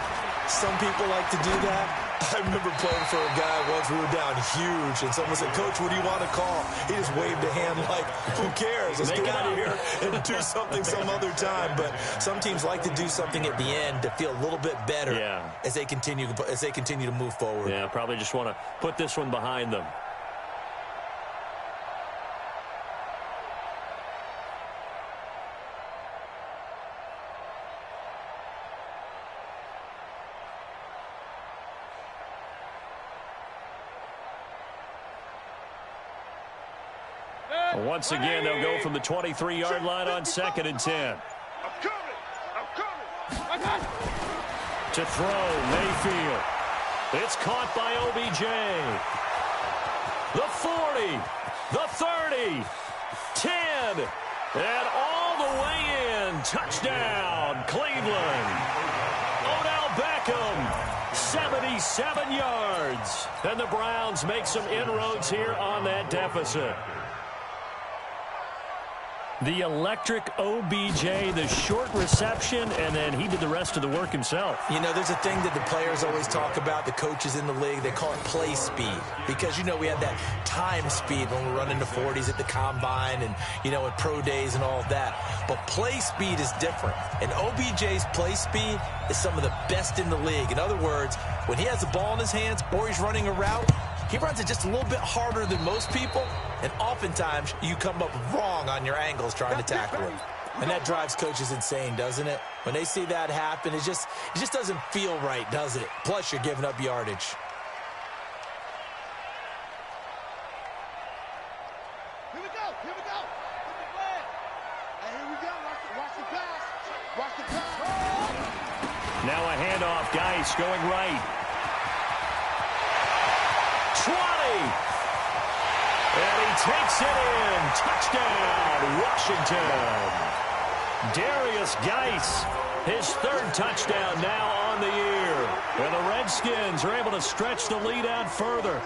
Some people like to do that. I remember playing for a guy once. We were down huge, and someone said, "Coach, what do you want to call?" He just waved a hand like, "Who cares? Let's get out of here and do something some other time." But some teams like to do something at the end to feel a little bit better as they continue to move forward. Yeah, probably just want to put this one behind them. Once again, they'll go from the 23-yard line on 2nd and 10. I'm coming. To throw, Mayfield. It's caught by OBJ. The 40, the 30, 10, and all the way in. Touchdown, Cleveland. Odell Beckham, 77 yards. And the Browns make some inroads here on that deficit. The electric OBJ, the short reception, and then he did the rest of the work himself. You know, there's a thing that the players always talk about, the coaches in the league, they call it play speed. Because, you know, we have that time speed when we're running the 40s at the combine and, you know, at pro days and all of that. But play speed is different. And OBJ's play speed is some of the best in the league. In other words, when he has the ball in his hands or he's running a route, he runs it just a little bit harder than most people, and oftentimes you come up wrong on your angles trying to tackle him. And that drives coaches insane, doesn't it? When they see that happen, it just doesn't feel right, does it? Plus, you're giving up yardage. Here we go. Here we go. And here we go. Watch the pass. Watch the pass. Now a handoff. Geis going right. 20. And he takes it in. Touchdown, Washington. Darius Geis, his third touchdown now on the year. And the Redskins are able to stretch the lead out further.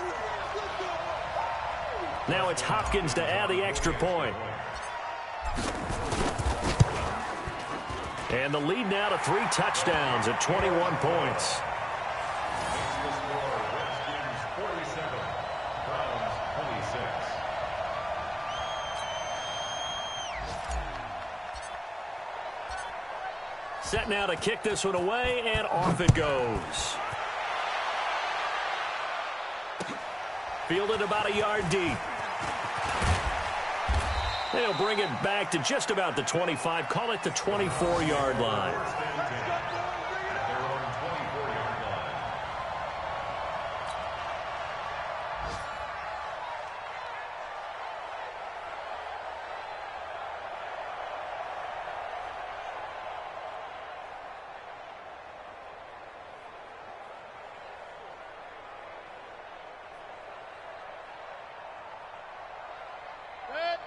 Now it's Hopkins to add the extra point. And the lead now to 3 touchdowns at 21 points. Set now to kick this one away, and off it goes. Fielded about a yard deep. They'll bring it back to just about the 25, call it the 24-yard line.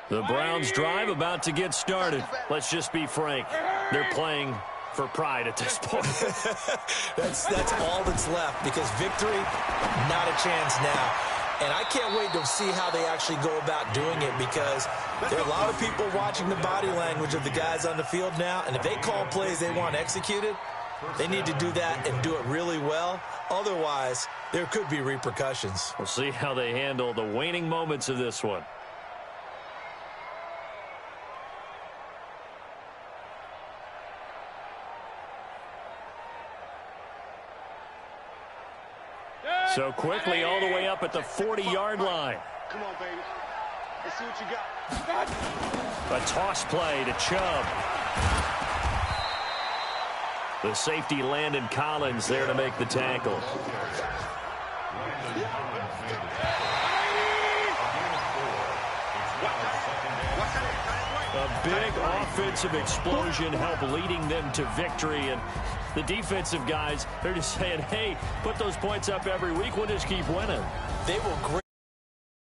The Browns' drive about to get started. Let's just be frank. They're playing for pride at this point. That's all that's left, because victory, not a chance now. And I can't wait to see how they actually go about doing it, because there are a lot of people watching the body language of the guys on the field now, and if they call plays they want executed, they need to do that and do it really well. Otherwise, there could be repercussions. We'll see how they handle the waning moments of this one. So quickly all the way up at the 40-yard line. Come on, baby. Let's see what you got. A toss play to Chubb. The safety Landon Collins there to make the tackle. A big offensive explosion helped leading them to victory. And the defensive guys, they're just saying, hey, put those points up every week. We'll just keep winning. They will